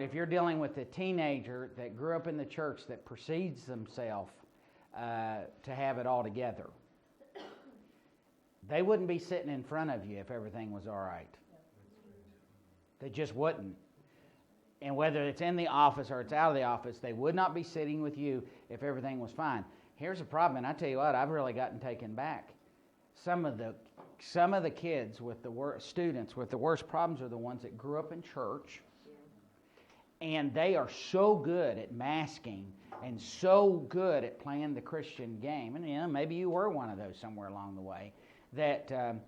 If you're dealing with a teenager that grew up in the church that perceives themselves to have it all together, they wouldn't be sitting in front of you if everything was all right. They just wouldn't. And whether it's in the office or it's out of the office, they would not be sitting with you if everything was fine. Here's the problem, and I tell you what, I've really gotten taken back. Some of the kids with the students with the worst problems are the ones that grew up in church, and they are so good at masking and so good at playing the Christian game. And maybe you were one of those somewhere along the way. That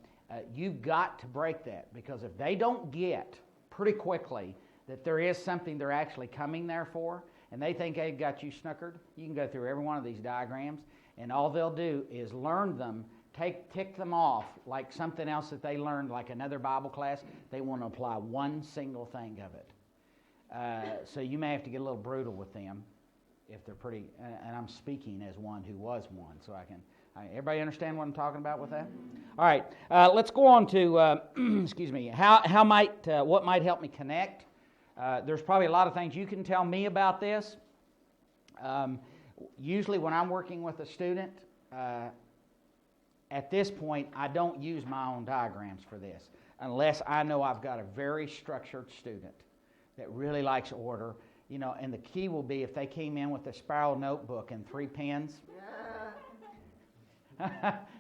you've got to break that, because if they don't get pretty quickly that there is something they're actually coming there for, and they think they've got you snookered, you can go through every one of these diagrams, and all they'll do is learn them, tick them off like something else that they learned, like another Bible class. They want to apply one single thing of it. So you may have to get a little brutal with them if they're pretty, and I'm speaking as one who was one, so everybody understand what I'm talking about with that? All right, let's go on to, excuse me, what might help me connect. There's probably a lot of things you can tell me about this. Usually when I'm working with a student, at this point, I don't use my own diagrams for this, unless I know I've got a very structured student that really likes order. And the key will be if they came in with a spiral notebook and 3 pens.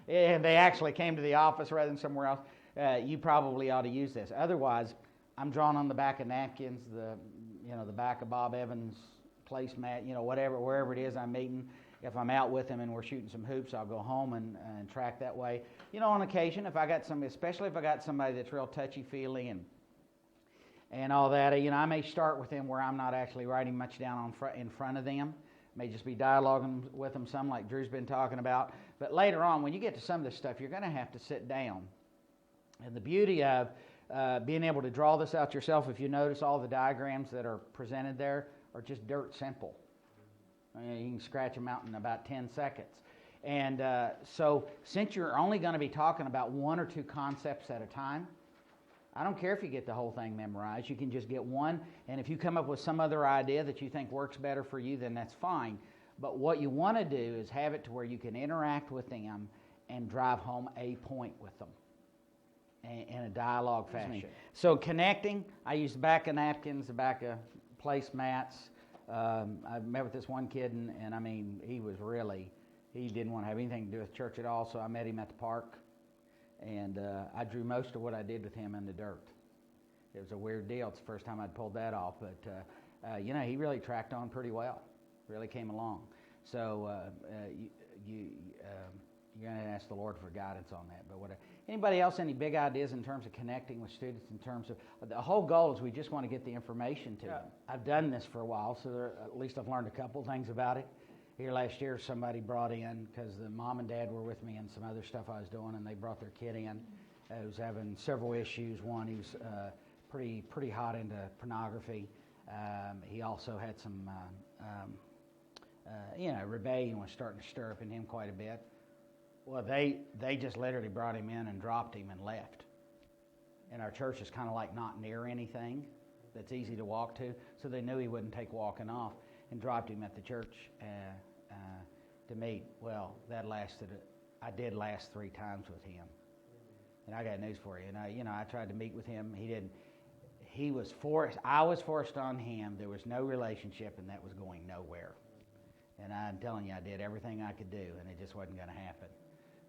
And they actually came to the office rather than somewhere else, you probably ought to use this. Otherwise, I'm drawing on the back of napkins, the back of Bob Evans' placemat, wherever it is I'm meeting. If I'm out with him and we're shooting some hoops, I'll go home and track that way. On occasion, especially if I got somebody that's real touchy-feely and all that, I may start with them where I'm not actually writing much down in front of them. May just be dialoguing with them some, like Drew's been talking about. But later on, when you get to some of this stuff, you're going to have to sit down. And the beauty of being able to draw this out yourself, if you notice, all the diagrams that are presented there are just dirt simple. You can scratch them out in about 10 seconds. And so since you're only going to be talking about 1 or 2 concepts at a time, I don't care if you get the whole thing memorized. You can just get one, and if you come up with some other idea that you think works better for you, then that's fine. But what you want to do is have it to where you can interact with them and drive home a point with them in a dialogue fashion. So connecting, I use the back of napkins, the back of placemats. I met with this one kid, and I mean, he didn't want to have anything to do with church at all, so I met him at the park. And I drew most of what I did with him in the dirt. It was a weird deal. It's the first time I'd pulled that off. But, he really tracked on pretty well. Really came along. So you're going to ask the Lord for guidance on that. But whatever. Anybody else, any big ideas in terms of connecting with students, in terms of, the whole goal is we just want to get the information to them. I've done this for a while, so at least I've learned a couple things about it. Here last year, somebody brought in, because the mom and dad were with me and some other stuff I was doing, and they brought their kid in who was having several issues. One, he was pretty hot into pornography. He also had some, rebellion was starting to stir up in him quite a bit. Well, they just literally brought him in and dropped him and left. And our church is kind of like not near anything that's easy to walk to, so they knew he wouldn't take walking off, and dropped him at the church to meet. Well, I did last 3 times with him. And I got news for you. And I tried to meet with him. He didn't. I was forced on him. There was no relationship, and that was going nowhere. And I'm telling you, I did everything I could do, and it just wasn't going to happen.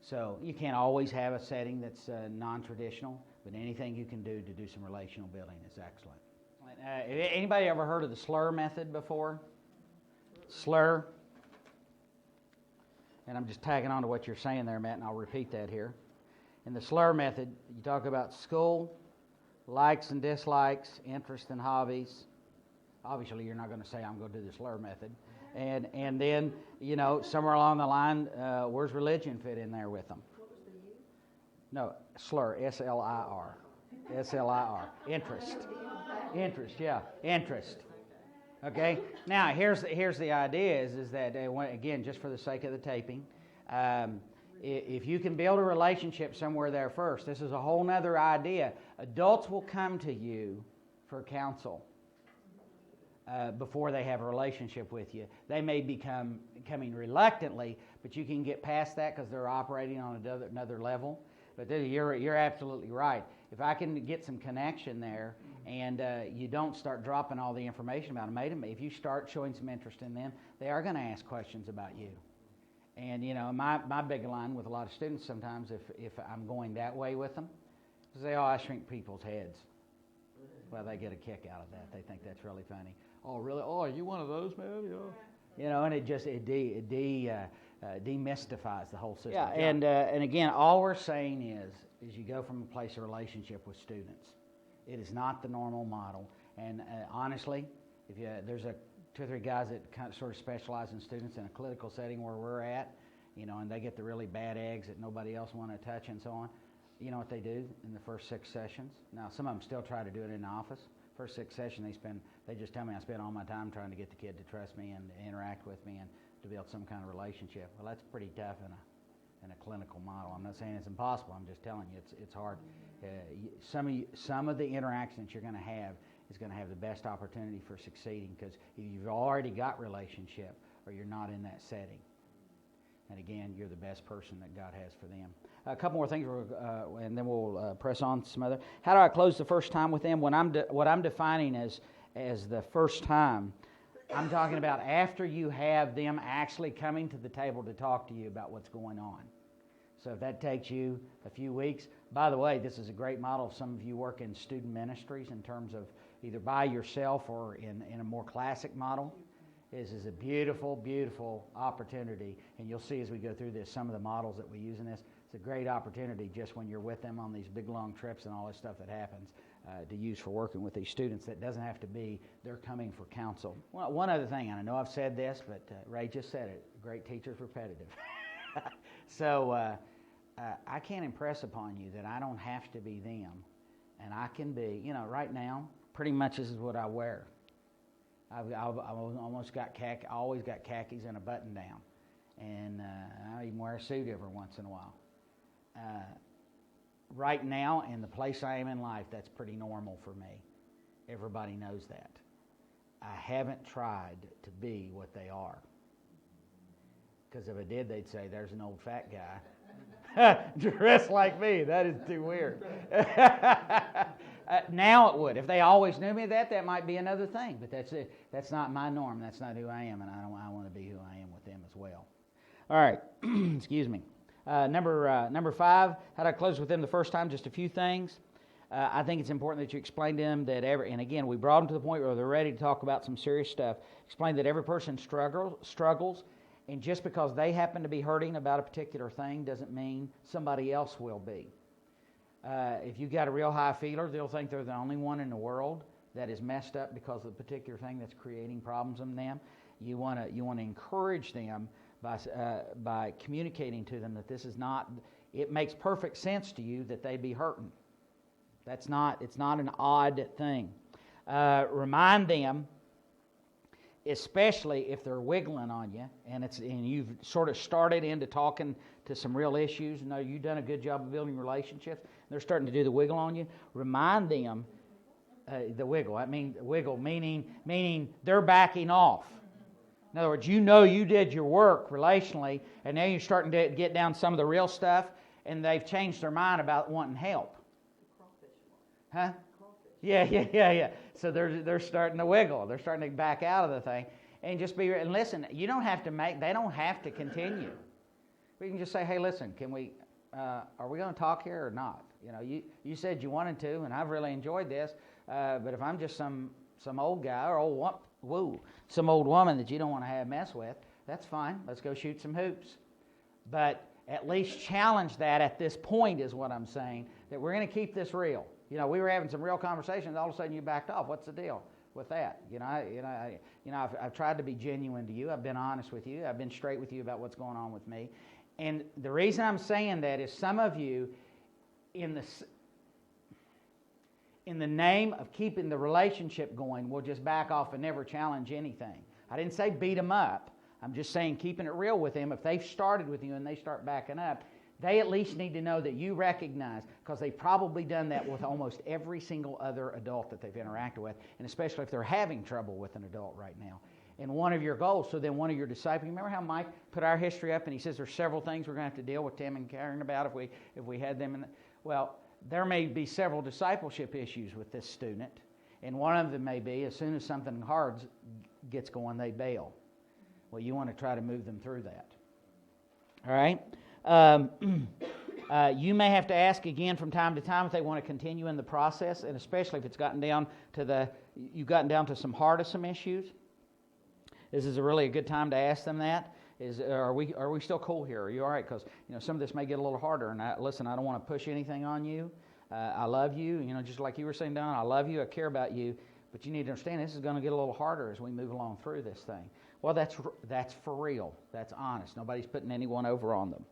So you can't always have a setting that's non-traditional, but anything you can do to do some relational building is excellent. Anybody ever heard of the slur method before? Slur. And I'm just tagging on to what you're saying there, Matt, and I'll repeat that here. In the slur method, you talk about school, likes and dislikes, interests and hobbies. Obviously, you're not going to say, I'm going to do the slur method. And then, somewhere along the line, where's religion fit in there with them? What was the U? No, slur, S-L-I-R. S-L-I-R. Interest. Interest, yeah. Interest. Okay? Now, here's the idea is that, again, just for the sake of the taping, if you can build a relationship somewhere there first, this is a whole nother idea. Adults will come to you for counsel. before they have a relationship with you. They may be coming reluctantly, but you can get past that because they're operating on another level. But you're absolutely right. If I can get some connection there, and you don't start dropping all the information about them, if you start showing some interest in them, they are going to ask questions about you. And my big line with a lot of students sometimes, if I'm going that way with them, is say, "Oh, I shrink people's heads." Well, they get a kick out of that. They think that's really funny. "Oh, really? Oh, are you one of those, man?" And it just demystifies the whole system. Yeah, and again, all we're saying is you go from a place of relationship with students. It is not the normal model. And honestly, if there's 2 or 3 guys that kind of sort of specialize in students in a clinical setting where we're at, and they get the really bad eggs that nobody else want to touch and so on. You know what they do in the first 6 sessions? Now, some of them still try to do it in the office. First 6 sessions, they just tell me I spend all my time trying to get the kid to trust me and interact with me and to build some kind of relationship. Well, that's pretty tough in a clinical model. I'm not saying it's impossible. I'm just telling you it's hard. Some of the interactions you're going to have is going to have the best opportunity for succeeding because you've already got relationship or you're not in that setting. And again, you're the best person that God has for them. A couple more things, and then we'll press on to some other. How do I close the first time with them? What I'm defining as the first time, I'm talking about after you have them actually coming to the table to talk to you about what's going on. So if that takes you a few weeks, by the way, this is a great model. Some of you work in student ministries in terms of either by yourself or in a more classic model. This is a beautiful, beautiful opportunity. And you'll see as we go through this, some of the models that we use in this. It's a great opportunity just when you're with them on these big, long trips and all this stuff that happens to use for working with these students. That doesn't have to be they're coming for counsel. Well, one other thing, and I know I've said this, but Ray just said it. Great teacher's repetitive. So I can't impress upon you that I don't have to be them. And I can be, right now, pretty much this is what I wear. I've almost got always got khakis and a button down. And I even wear a suit every once in a while. Right now, in the place I am in life, that's pretty normal for me. Everybody knows that. I haven't tried to be what they are. Because if I did, they'd say, "There's an old fat guy dressed like me. That is too weird." Now it would. If they always knew me that might be another thing. But that's it. That's not my norm. That's not who I am, and I want to be who I am with them as well. All right. Excuse me. Number 5, how do I close with them the first time? Just a few things. I think it's important that you explain to them that and again, we brought them to the point where they're ready to talk about some serious stuff. Explain that every person struggles, and just because they happen to be hurting about a particular thing doesn't mean somebody else will be. If you've got a real high feeler, they'll think they're the only one in the world that is messed up because of the particular thing that's creating problems in them. You want to encourage them by communicating to them that this is not. It makes perfect sense to you that they be hurting. It's not an odd thing. Remind them, especially if they're wiggling on you, and you've sort of started into talking to some real issues. You've done a good job of building relationships. They're starting to do the wiggle on you. Remind them the wiggle. I mean, wiggle meaning they're backing off. In other words, you did your work relationally, and now you're starting to get down some of the real stuff, and they've changed their mind about wanting help. Huh? Yeah. So they're starting to wiggle. They're starting to back out of the thing, and and listen. You don't have to they don't have to continue. We can just say, "Hey, listen, can we? Are we going to talk here or not? You said you wanted to, and I've really enjoyed this. But if I'm just some old guy or some old woman that you don't want to mess with, that's fine. Let's go shoot some hoops. But at least challenge that at this point is what I'm saying, that we're going to keep this real. We were having some real conversations. All of a sudden, you backed off. What's the deal with that? I've tried to be genuine to you. I've been honest with you. I've been straight with you about what's going on with me. And the reason I'm saying that is some of you, in the name of keeping the relationship going, will just back off and never challenge anything. I didn't say beat them up. I'm just saying keeping it real with them. If they've started with you and they start backing up, They at least need to know that you recognize, because they've probably done that with almost every single other adult that they've interacted with, and especially if they're having trouble with an adult right now. And one of your goals, so then one of your disciples, remember how Mike put our history up and he says there's several things we're going to have to deal with Tim and Karen about if we had them in well, there may be several discipleship issues with this student, and one of them may be as soon as something hard gets going, they bail. Well, you want to try to move them through that. All right? You may have to ask again from time to time if they want to continue in the process, and especially if it's gotten down to you've gotten down to some heart of some issues. This is really a good time to ask them that. Are we still cool here? Are you all right? Because some of this may get a little harder. And I don't want to push anything on you. I love you. Just like you were saying, Don, I love you. I care about you. But you need to understand this is going to get a little harder as we move along through this thing. Well, that's for real. That's honest. Nobody's putting anyone over on them.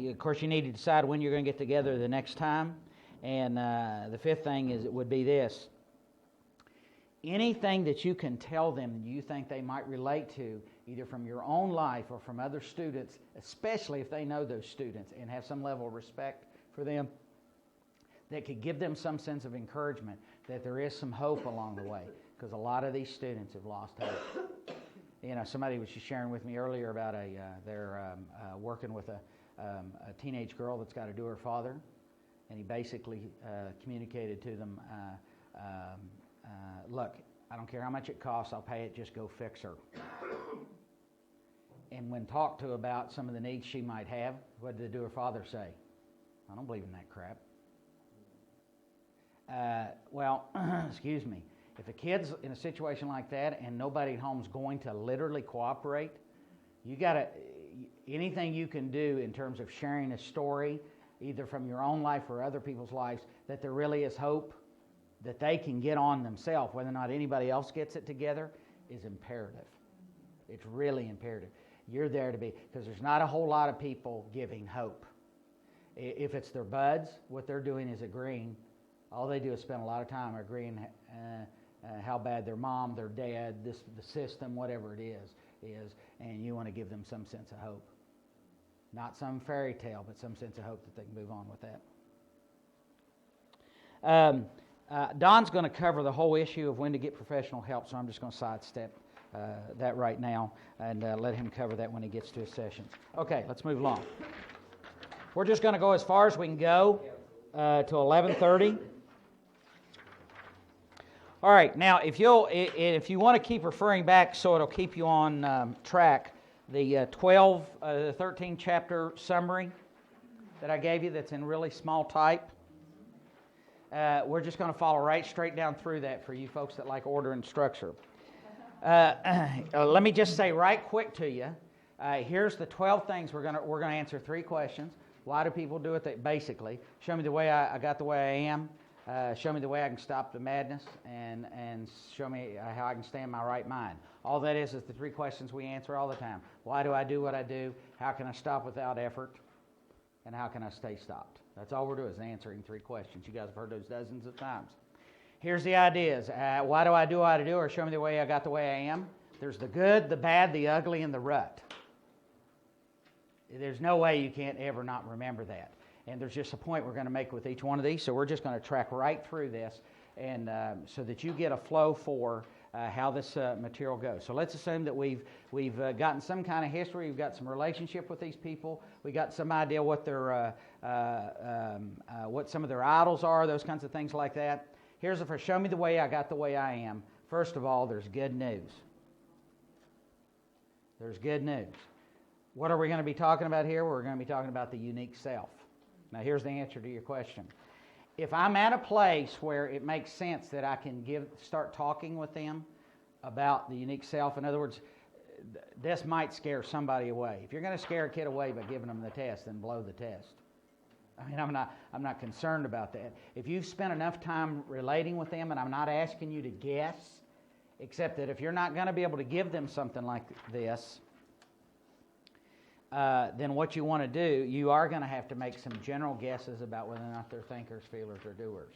Of course, you need to decide when you're going to get together the next time. And the fifth thing would be this. Anything that you can tell them you think they might relate to, either from your own life or from other students, especially if they know those students and have some level of respect for them, that could give them some sense of encouragement that there is some hope along the way, because a lot of these students have lost hope. Somebody was just sharing with me earlier about they're working with a teenage girl that's got to do her father, and he basically communicated to them, look, I don't care how much it costs, I'll pay it, just go fix her. And when talked to about some of the needs she might have, what did the doer father say? I don't believe in that crap. Excuse me. If a kid's in a situation like that and nobody at home's going to literally cooperate, anything you can do in terms of sharing a story, either from your own life or other people's lives, that there really is hope, that they can get on themselves, whether or not anybody else gets it together, is imperative. It's really imperative. You're there to be, because there's not a whole lot of people giving hope. If it's their buds, what they're doing is agreeing. All they do is spend a lot of time agreeing how bad their mom, their dad, the system, whatever it is, and you want to give them some sense of hope. Not some fairy tale, but some sense of hope that they can move on with that. Don's going to cover the whole issue of when to get professional help, so I'm just going to sidestep that right now and let him cover that when he gets to his session. Okay, let's move along. We're just going to go as far as we can go to 11:30. All right, now if you want to keep referring back so it'll keep you on track, the 13 chapter summary that I gave you that's in really small type, we're just going to follow right straight down through that for you folks that like order and structure. Let me just say right quick to you, here's the 12 things we're going to answer 3 questions. Why do people do it? Basically, show me the way I got the way I am. Show me the way I can stop the madness, and show me how I can stay in my right mind. All that is the 3 questions we answer all the time. Why do I do what I do? How can I stop without effort? And how can I stay stopped? That's all we're doing is answering 3 questions. You guys have heard those dozens of times. Here's the ideas. Why do I do what I do? Or show me the way I got the way I am. There's the good, the bad, the ugly, and the rut. There's no way you can't ever not remember that. And there's just a point we're going to make with each one of these. So we're just going to track right through this, and so that you get a flow for how this material goes. So let's assume that we've gotten some kind of history. We've got some relationship with these people. We got some idea what their what some of their idols are. Those kinds of things like that. Here's the first. Show me the way I got the way I am. First of all, there's good news. There's good news. What are we going to be talking about here? We're going to be talking about the unique self. Now, here's the answer to your question. If I'm at a place where it makes sense that I can start talking with them about the unique self, in other words, this might scare somebody away. If you're going to scare a kid away by giving them the test, then blow the test. I mean, I'm not concerned about that. If you've spent enough time relating with them, and I'm not asking you to guess, except that if you're not going to be able to give them something like this, then what you want to do, you are going to have to make some general guesses about whether or not they're thinkers, feelers, or doers.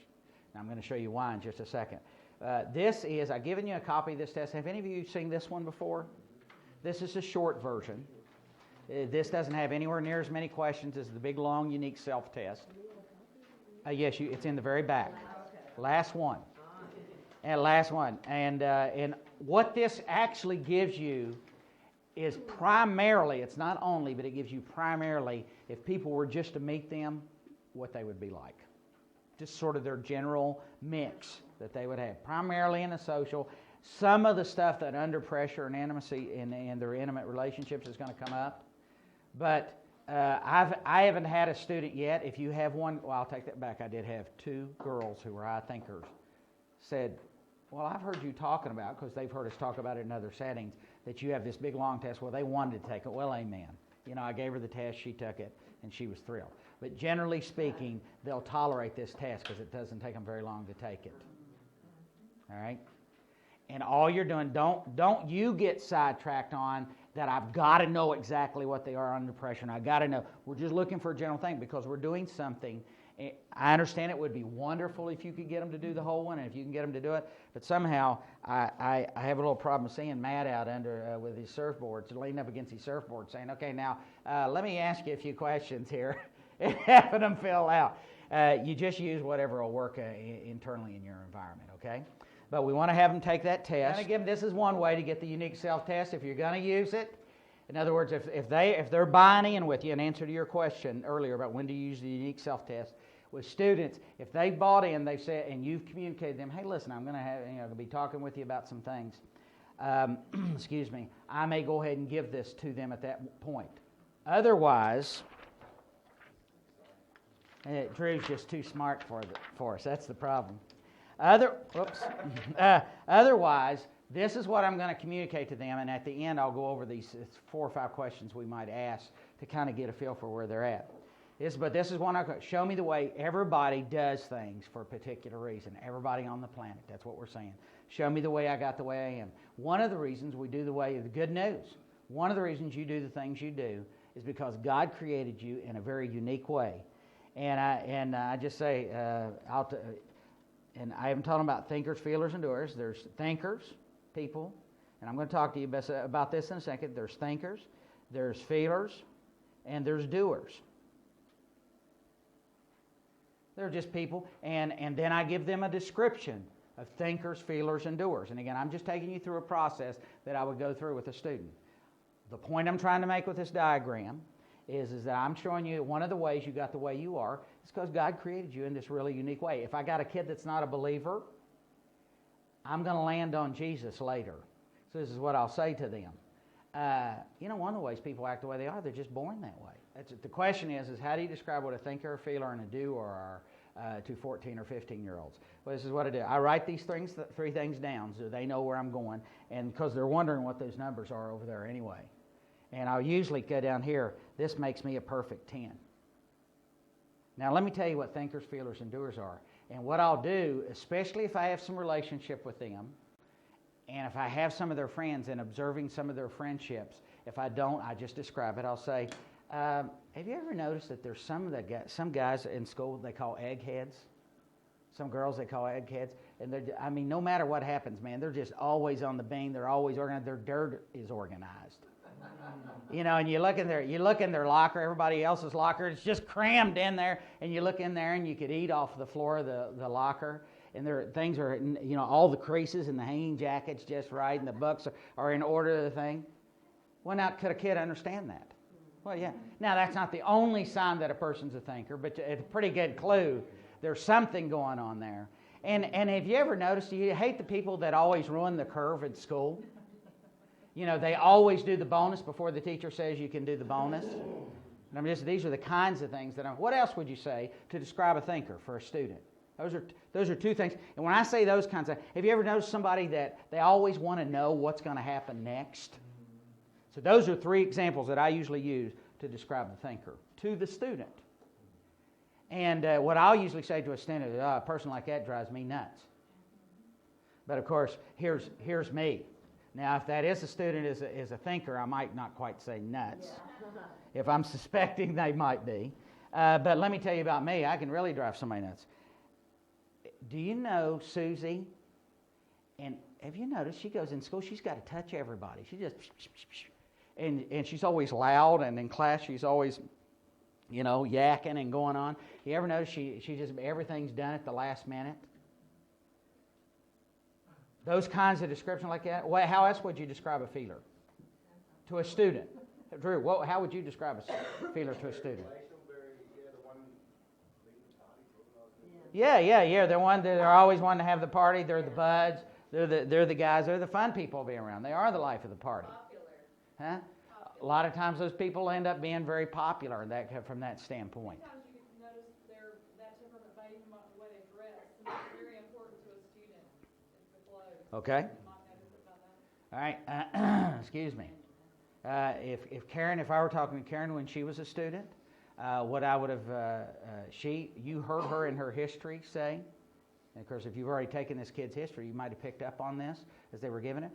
Now, I'm going to show you why in just a second. This is, I've given you a copy of this test. Have any of you seen this one before? This is a short version. This doesn't have anywhere near as many questions as the big, long, unique self-test. Yes, it's in the very back. Last one. And last one. And what this actually gives you is primarily, it's not only, but it gives you primarily, if people were just to meet them, what they would be like. Just sort of their general mix that they would have. Primarily in the social. Some of the stuff that under pressure and intimacy in their intimate relationships is going to come up. But I haven't had a student yet. If you have one, well, I'll take that back. I did have 2 girls who were I thinkers said, well, I've heard you talking about, because they've heard us talk about it in other settings, that you have this big long test. Well, they wanted to take it. Well, amen. You know, I gave her the test, she took it, and she was thrilled. But generally speaking, they'll tolerate this test because it doesn't take them very long to take it. All right? And all you're doing, don't you get sidetracked on that I've got to know exactly what they are under pressure, and I've got to know. We're just looking for a general thing because we're doing something. I understand it would be wonderful if you could get them to do the whole one, and if you can get them to do it, but somehow I have a little problem seeing Matt out under with his surfboards, leaning up against his surfboard saying, okay, now let me ask you a few questions here, and having them fill out. You just use whatever will work internally in your environment, okay? But we want to have them take that test. And again, this is one way to get the unique self-test if you're going to use it. In other words, if they're buying in with you, in answer to your question earlier about when to use the unique self-test, with students, if they bought in, they've said, and you've communicated to them, hey, listen, I'm going to be talking with you about some things. Excuse me. I may go ahead and give this to them at that point. Otherwise, Drew's just too smart for us. That's the problem. Otherwise, this is what I'm going to communicate to them, and at the end, I'll go over these 4 or 5 questions we might ask to kind of get a feel for where they're at. But this is one show me the way everybody does things for a particular reason. Everybody on the planet. That's what we're saying. Show me the way I got the way I am. One of the reasons we do the good news. One of the reasons you do the things you do is because God created you in a very unique way. And I just say, and I haven't told them about thinkers, feelers, and doers. There's thinkers, people, and I'm going to talk to you about this in a second. There's thinkers, there's feelers, and there's doers. They're just people, and then I give them a description of thinkers, feelers, and doers. And again, I'm just taking you through a process that I would go through with a student. The point I'm trying to make with this diagram is that I'm showing you one of the ways you got the way you are is because God created you in this really unique way. If I got a kid that's not a believer, I'm going to land on Jesus later. So this is what I'll say to them. One of the ways people act the way they are, they're just born that way. The question is how do you describe what a thinker, a feeler, and a doer are to 14 or 15-year-olds? Well, this is what I do. I write these 3 things down so they know where I'm going, and because they're wondering what those numbers are over there anyway. And I'll usually go down here, this makes me a perfect 10. Now, let me tell you what thinkers, feelers, and doers are. And what I'll do, especially if I have some relationship with them, and if I have some of their friends and observing some of their friendships, if I don't, I just describe it. I'll say, have you ever noticed that there's some guys in school they call eggheads? Some girls they call eggheads. And no matter what happens, man, they're just always on the beam. They're always organized. Their dirt is organized. And you look in their locker, everybody else's locker, it's just crammed in there, and you look in there and you could eat off the floor of the locker, and things are, all the creases and the hanging jackets just right, and the books are in order of the thing. Well, now, could a kid understand that? Well, yeah. Now, that's not the only sign that a person's a thinker, but it's a pretty good clue. There's something going on there. And have you ever noticed, you hate the people that always ruin the curve at school? They always do the bonus before the teacher says you can do the bonus. And these are the kinds of things what else would you say to describe a thinker for a student? Those are 2 things. And when I say those kinds of, have you ever noticed somebody that they always want to know what's going to happen next? So those are 3 examples that I usually use to describe a thinker to the student. And what I'll usually say to a student is, a person like that drives me nuts. But of course, here's me. Now, if that is a student is a thinker, I might not quite say nuts. Yeah. If I'm suspecting they might be. But let me tell you about me. I can really drive somebody nuts. Do you know Susie And have you noticed she goes in school, she's got to touch everybody. She just, and she's always loud, and in class she's always, yakking and going on. You ever notice she just, everything's done at the last minute? Those kinds of descriptions like that. Well, how else would you describe a feeler to a student? Drew, how would you describe a feeler to a student? Yeah. They're always wanting to have the party. They're the buds. They're the guys. They're the fun people to be around. They are the life of the party. Popular. Huh? A lot of times those people end up being very popular from that standpoint. Sometimes you can notice that temperament by even the way they dress. And it's very important to a student. It's the clothes. Okay. You might notice about that. All right. Excuse me. If I were talking to Karen when she was a student, what I would have, you heard her in her history say, and of course if you've already taken this kid's history, you might have picked up on this as they were giving it.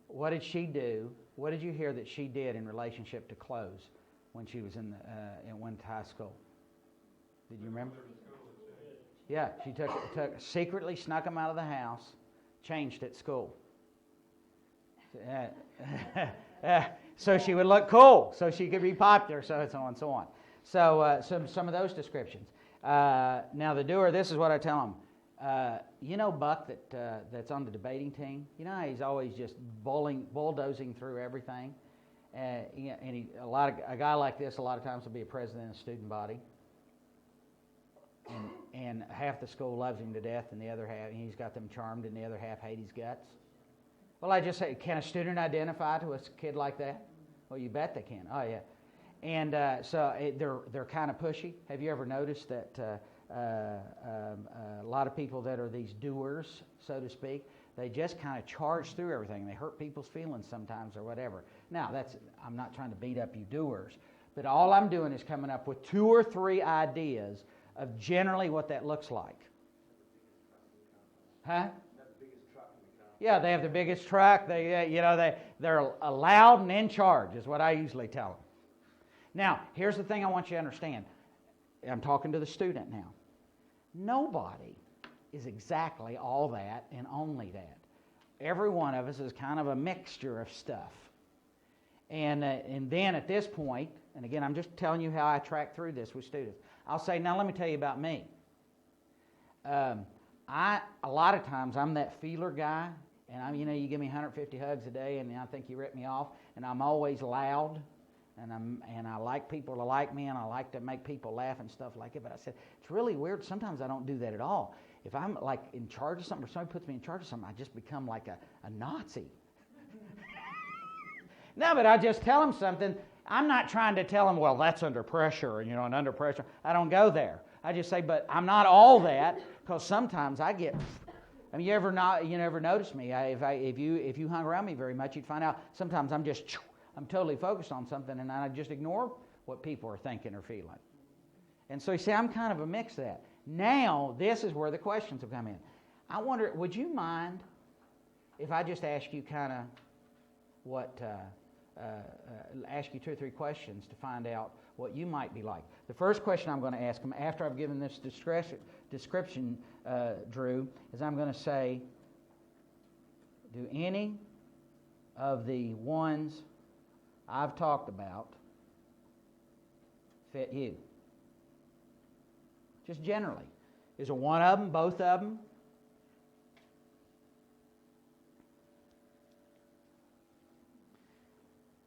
What did she do? What did you hear that she did in relationship to clothes when she was went to high school? Did you remember? Yeah, she secretly snuck them out of the house, changed at school. So she would look cool, so she could be popular, so on and so on. So some of those descriptions. Now the doer, this is what I tell them. Buck that's on the debating team. You know how he's always just bulldozing through everything. And a guy like this a lot of times will be a president of a student body. And half the school loves him to death, and the other half, he's got them charmed, and the other half hate his guts. Well, I just say, can a student identify to a kid like that? Well, you bet they can. Oh, yeah. And they're kind of pushy. Have you ever noticed that a lot of people that are these doers, so to speak, they just kind of charge through everything. They hurt people's feelings sometimes or whatever. Now, I'm not trying to beat up you doers, but all I'm doing is coming up with 2 or 3 ideas of generally what that looks like. Huh? Yeah, they have the biggest truck. They're loud and in charge is what I usually tell them. Now, here's the thing I want you to understand. I'm talking to the student now. Nobody is exactly all that and only that. Every one of us is kind of a mixture of stuff. And then at this point, and again, I'm just telling you how I track through this with students. I'll say, now let me tell you about me. A lot of times I'm that feeler guy, and you give me 150 hugs a day, and I think you rip me off, and I'm always loud, and I like people to like me, and I like to make people laugh and stuff like it. But I said it's really weird. Sometimes I don't do that at all. If I'm like in charge of something, or somebody puts me in charge of something, I just become like a Nazi. No, but I just tell them something. I'm not trying to tell them, well, that's under pressure, and under pressure. I don't go there. I just say, but I'm not all that, because sometimes I get. I mean, you never notice me. If you hung around me very much, you'd find out sometimes I'm totally focused on something, and I just ignore what people are thinking or feeling. And so you see, I'm kind of a mix of that. Now, this is where the questions will come in. I wonder, would you mind if I just ask you kind of ask you 2 or 3 questions to find out what you might be like? The first question I'm going to ask them after I've given this description, Drew, is I'm going to say, do any of the ones I've talked about fit you? Just generally. Is it one of them, both of them?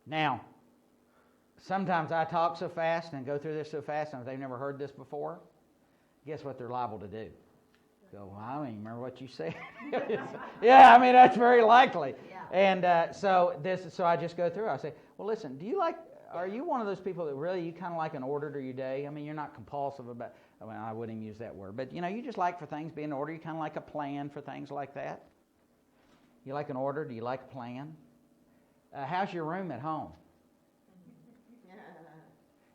Now, sometimes I talk so fast and go through this so fast, and if they've never heard this before, guess what they're liable to do? Go, well, I don't even remember what you said. Yeah, I mean, that's very likely. Yeah. And so I just go through. I say, well, listen, are you one of those people that really, you kind of like an order to your day? I mean, you're not compulsive about, I wouldn't even use that word, but, you just like for things being in order. You kind of like a plan for things like that. You like an order? Do you like a plan? How's your room at home?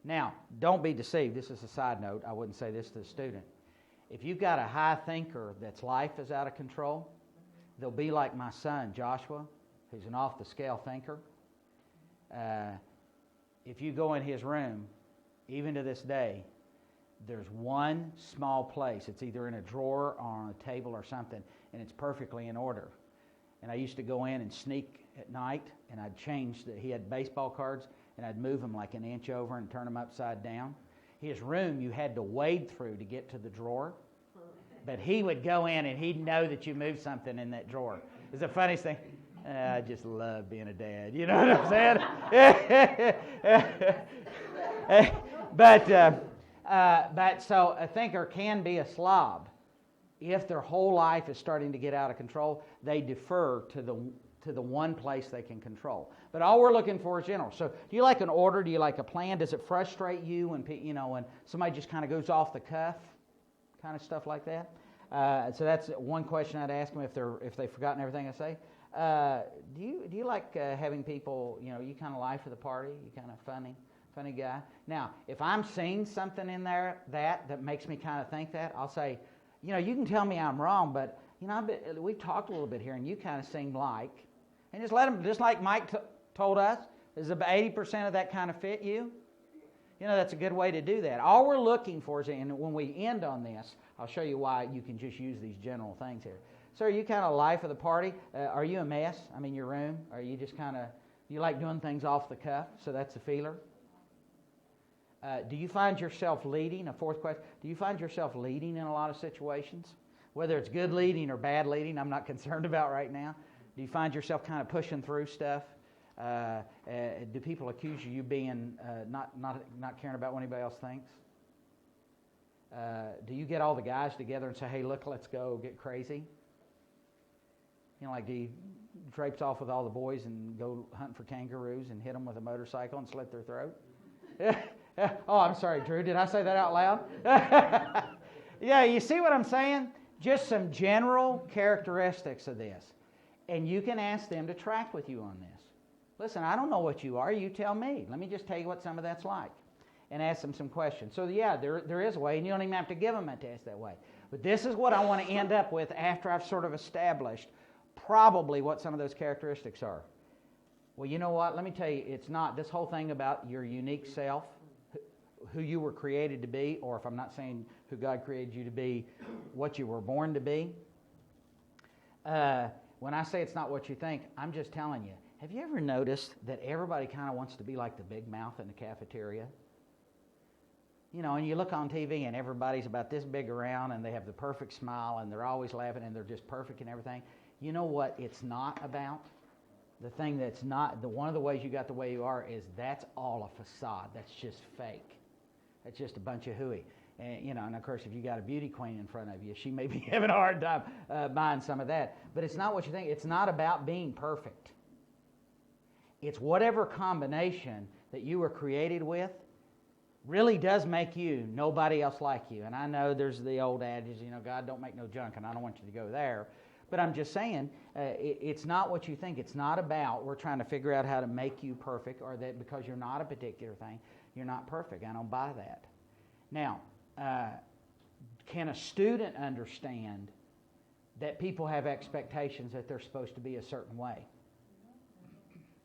Now, don't be deceived. This is a side note. I wouldn't say this to the student. If you've got a high thinker that's life is out of control, they'll be like my son, Joshua, who's an off-the-scale thinker. If you go in his room, even to this day, there's one small place. It's either in a drawer or on a table or something, and it's perfectly in order. And I used to go in and sneak at night, and I'd change he had baseball cards, and I'd move them like an inch over and turn them upside down. His room, you had to wade through to get to the drawer. But he would go in, and he'd know that you moved something in that drawer. It's the funniest thing. I just love being a dad. You know what I'm saying? But so a thinker can be a slob. If their whole life is starting to get out of control, they defer to the one place they can control. But all we're looking for is general. So do you like an order? Do you like a plan? Does it frustrate you when when somebody just kind of goes off the cuff, kind of stuff like that? So that's one question I'd ask them if they've forgotten everything I say. Do you like having people? You kind of life of the party. You kind of funny guy. Now, if I'm seeing something in there that makes me kind of think that, I'll say, you can tell me I'm wrong, but we've talked a little bit here, and you kind of seem like, and just let them, just like Mike told us, is about 80% of that kind of fit you? That's a good way to do that. All we're looking for is, and when we end on this, I'll show you why you can just use these general things here. So are you kind of life of the party? Are you a mess? Your room? Are you just kind of, you like doing things off the cuff? So that's a feeler. Do you find yourself leading? A fourth question. Do you find yourself leading in a lot of situations? Whether it's good leading or bad leading, I'm not concerned about right now. Do you find yourself kind of pushing through stuff? Do people accuse you of being not caring about what anybody else thinks? Do you get all the guys together and say, hey, look, let's go get crazy? Do you traipse off with all the boys and go hunting for kangaroos and hit them with a motorcycle and slit their throat? Oh, I'm sorry, Drew. Did I say that out loud? Yeah, you see what I'm saying? Just some general characteristics of this. And you can ask them to track with you on this. Listen, I don't know what you are. You tell me. Let me just tell you what some of that's like. And ask them some questions. So, yeah, there is a way, and you don't even have to give them a test that way. But this is what I want to end up with after I've sort of established probably what some of those characteristics are. Well, you know what? Let me tell you, it's not this whole thing about your unique self, who you were created to be, or if I'm not saying who God created you to be, what you were born to be. When I say it's not what you think, I'm just telling you. Have you ever noticed that everybody kind of wants to be like the big mouth in the cafeteria? And you look on TV and everybody's about this big around and they have the perfect smile and they're always laughing and they're just perfect and everything. You know what it's not about? The thing that's not, one of the ways you got the way you are is that's all a facade. That's just fake. That's just a bunch of hooey. And, and of course, if you got a beauty queen in front of you, she may be having a hard time buying some of that. But it's not what you think. It's not about being perfect. It's whatever combination that you were created with really does make you nobody else like you. And I know there's the old adage, God don't make no junk, and I don't want you to go there. But I'm just saying, it's not what you think. It's not about we're trying to figure out how to make you perfect, or that because you're not a particular thing, you're not perfect. I don't buy that. Now, can a student understand that people have expectations that they're supposed to be a certain way?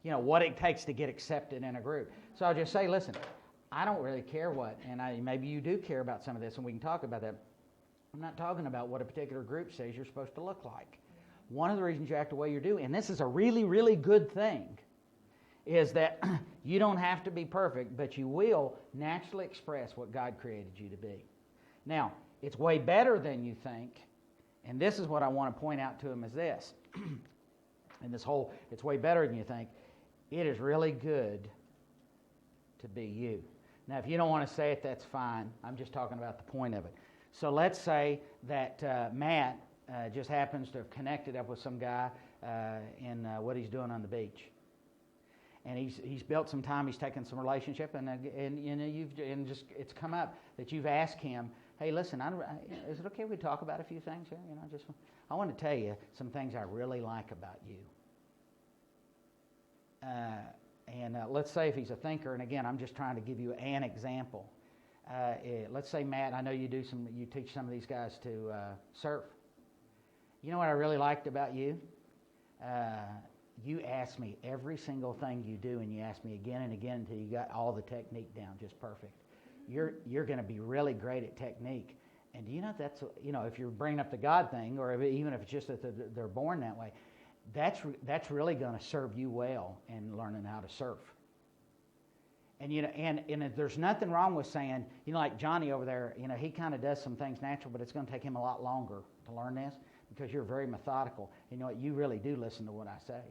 What it takes to get accepted in a group. So I'll just say, listen, I don't really care what, and maybe you do care about some of this, and we can talk about that. I'm not talking about what a particular group says you're supposed to look like. One of the reasons you act the way you do, and this is a really, really good thing, is that you don't have to be perfect, but you will naturally express what God created you to be. Now, it's way better than you think, and this is what I want to point out to them is this. And this whole, it's way better than you think. It is really good to be you. Now, if you don't want to say it, that's fine. I'm just talking about the point of it. So let's say that Matt just happens to have connected up with some guy in what he's doing on the beach. And he's built some time, he's taken some relationship, and it's come up that you've asked him, hey, listen, is it okay if we talk about a few things here? I want to tell you some things I really like about you. And let's say if he's a thinker, and again, I'm just trying to give you an example. Let's say, Matt, I know you teach some of these guys to surf. You know what I really liked about you? You ask me every single thing you do, and you ask me again and again until you got all the technique down just perfect. You're going to be really great at technique. And do you know that's, if you're bringing up the God thing, or even if it's just that they're born that way, that's really going to serve you well in learning how to surf. And and there's nothing wrong with saying, like Johnny over there, he kind of does some things natural, but it's going to take him a lot longer to learn this because you're very methodical. You really do listen to what I say.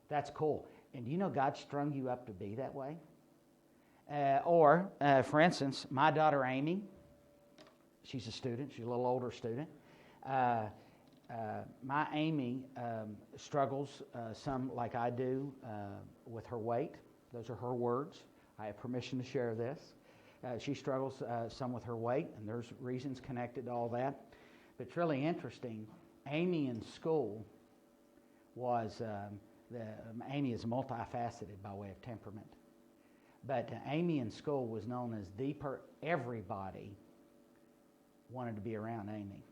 That's cool. And God strung you up to be that way? For instance, my daughter Amy, she's a student. She's a little older student. My Amy struggles some like I do with her weight. Those are her words. I have permission to share this. She struggles some with her weight, and there's reasons connected to all that. But it's really interesting. Amy in school was, Amy is multifaceted by way of temperament. But Amy in school was known as everybody wanted to be around Amy.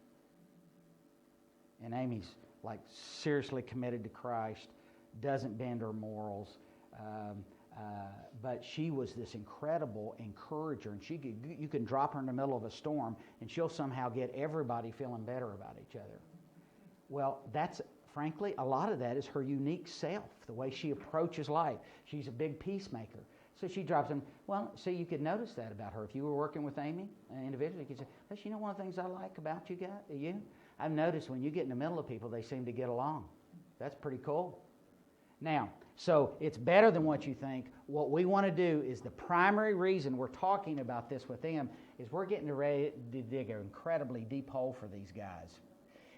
And Amy's like seriously committed to Christ, doesn't bend her morals, but she was this incredible encourager, and you can drop her in the middle of a storm, and she'll somehow get everybody feeling better about each other. Well, frankly, a lot of that is her unique self, the way she approaches life. She's a big peacemaker. So she drops them. Well, so you could notice that about her. If you were working with Amy individually, you could say, one of the things I like about you, I've noticed when you get in the middle of people, they seem to get along. That's pretty cool. Now, so it's better than what you think. What we want to do is the primary reason we're talking about this with them is we're getting ready to dig an incredibly deep hole for these guys.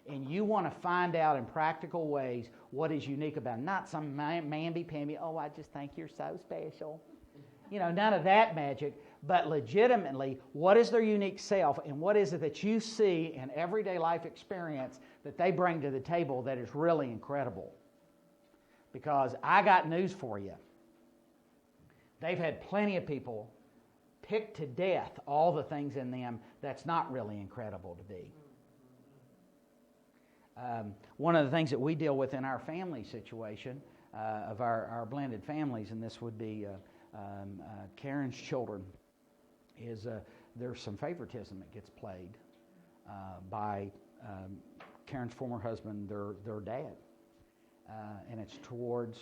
And you want to find out in practical ways what is unique about them. Not some mamby-pamby, I just think you're so special. None of that magic, but legitimately, what is their unique self and what is it that you see in everyday life experience that they bring to the table that is really incredible? Because I got news for you. They've had plenty of people pick to death all the things in them that's not really incredible to be. One of the things that we deal with in our family situation of our blended families, and this would be Karen's children, is there's some favoritism that gets played by Karen's former husband, their dad. And it's towards,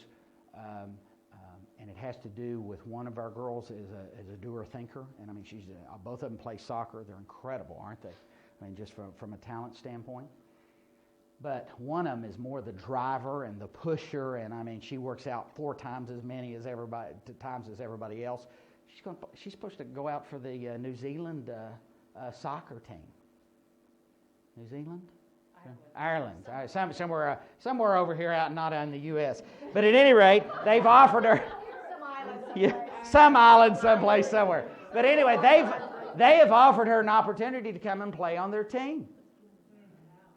and it has to do with one of our girls is a doer thinker. And both of them play soccer. They're incredible, aren't they? Just from a talent standpoint. But one of them is more the driver and the pusher, and she works out 4 times as many as everybody else. She's supposed to go out for the New Zealand soccer team. New Zealand? Ireland. All right, somewhere over here, not in the U.S. But at any rate, they've offered her some island someplace somewhere. But anyway, they have offered her an opportunity to come and play on their team.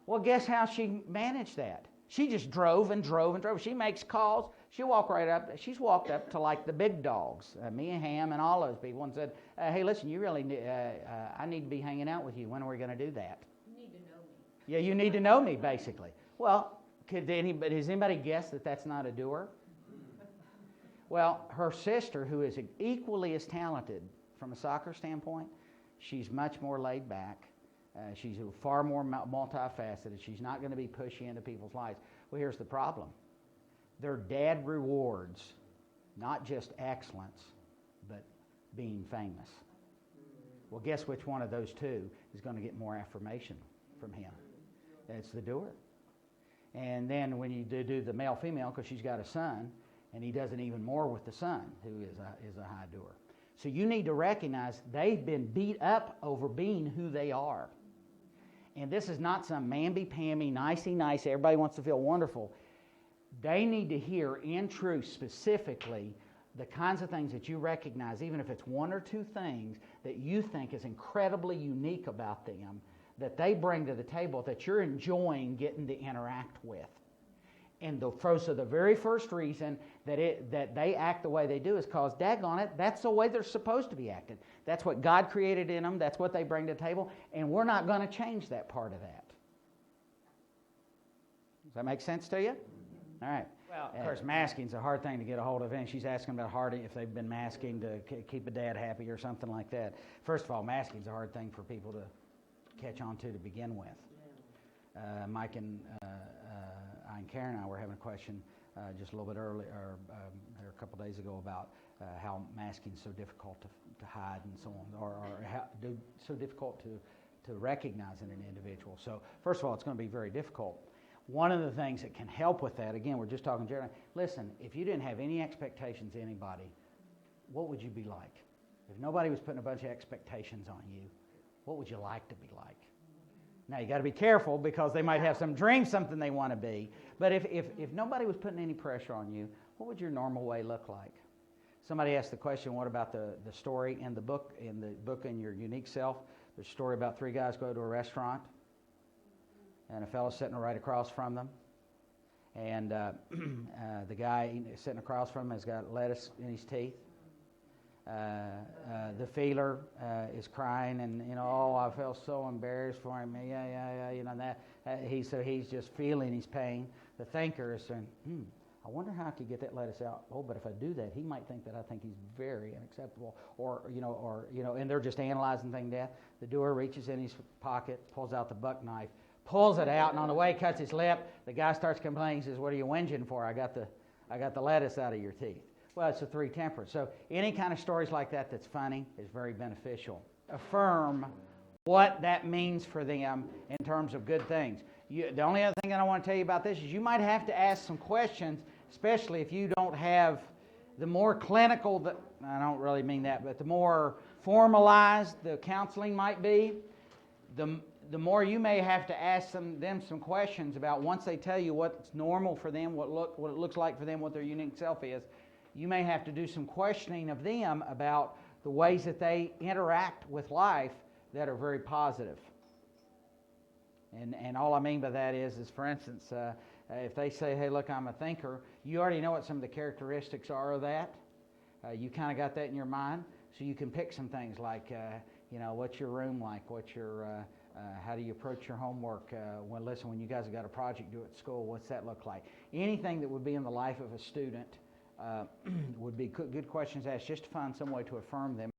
Well, guess how she managed that? She just drove and drove and drove. She makes calls. She'll walk right up. She's walked up to like the big dogs, me and Ham and all those people, and said, "Hey, listen, you really, I need to be hanging out with you. When are we going to do that?" You need to know me. Yeah, you need to know me, basically. Well, does anybody guess that that's not a doer? Well, her sister, who is equally as talented from a soccer standpoint, she's much more laid back. She's far more multifaceted. She's not going to be pushy into people's lives. Well, here's the problem. Their dad rewards not just excellence, but being famous. Well, guess which one of those two is going to get more affirmation from him? It's the doer. And then when you do the male-female, because she's got a son, and he does it even more with the son, who is a high doer. So you need to recognize they've been beat up over being who they are. And this is not some mamby-pamby, nicey-nice, everybody wants to feel wonderful. They need to hear in truth specifically the kinds of things that you recognize, even if it's 1 or 2 things that you think is incredibly unique about them, that they bring to the table that you're enjoying getting to interact with. And the very first reason that they act the way they do is because, daggone it, that's the way they're supposed to be acting. That's what God created in them. That's what they bring to the table. And we're not going to change that part of that. Does that make sense to you? All right. Well, of course, masking's a hard thing to get a hold of. And she's asking about if they've been masking to keep a dad happy or something like that. First of all, masking's a hard thing for people to catch on to begin with. Mike and I and Karen and I were having a question just a little bit earlier, or a couple days ago, about how masking is so difficult to hide and so on, or so difficult to recognize in an individual. So first of all, it's going to be very difficult. One of the things that can help with that, again, we're just talking generally, listen, if you didn't have any expectations of anybody, what would you be like? If nobody was putting a bunch of expectations on you, what would you like to be like? Now, you got to be careful because they might have some dream, something they want to be. But if nobody was putting any pressure on you, what would your normal way look like? Somebody asked the question, what about the story in the book, in Your Unique Self? There's a story about 3 guys go to a restaurant, and a fellow sitting right across from them. And the guy sitting across from him has got lettuce in his teeth. The feeler is crying, and oh, I felt so embarrassed for him. He's just feeling his pain. The thinker is saying, I wonder how I could get that lettuce out. Oh, but if I do that, he might think that I think he's very unacceptable, and they're just analyzing things down. The doer reaches in his pocket, pulls out the buck knife, pulls it out, and on the way cuts his lip. The guy starts complaining. He says, "What are you whinging for? I got the lettuce out of your teeth." Well, it's the 3 tempers. So any kind of stories like that that's funny is very beneficial. Affirm what that means for them in terms of good things. The only other thing that I want to tell you about this is you might have to ask some questions, especially if you don't have the more clinical, I don't really mean that, but the more formalized the counseling might be, the more you may have to ask them some questions about, once they tell you what's normal for them, what it looks like for them, what their unique self is, you may have to do some questioning of them about the ways that they interact with life that are very positive. And all I mean by that is for instance, if they say, hey, look, I'm a thinker, you already know what some of the characteristics are of that. You kind of got that in your mind. So you can pick some things like, what's your room like? How do you approach your homework? When you guys have got a project due at school, what's that look like? Anything that would be in the life of a student would be good questions asked, just to find some way to affirm them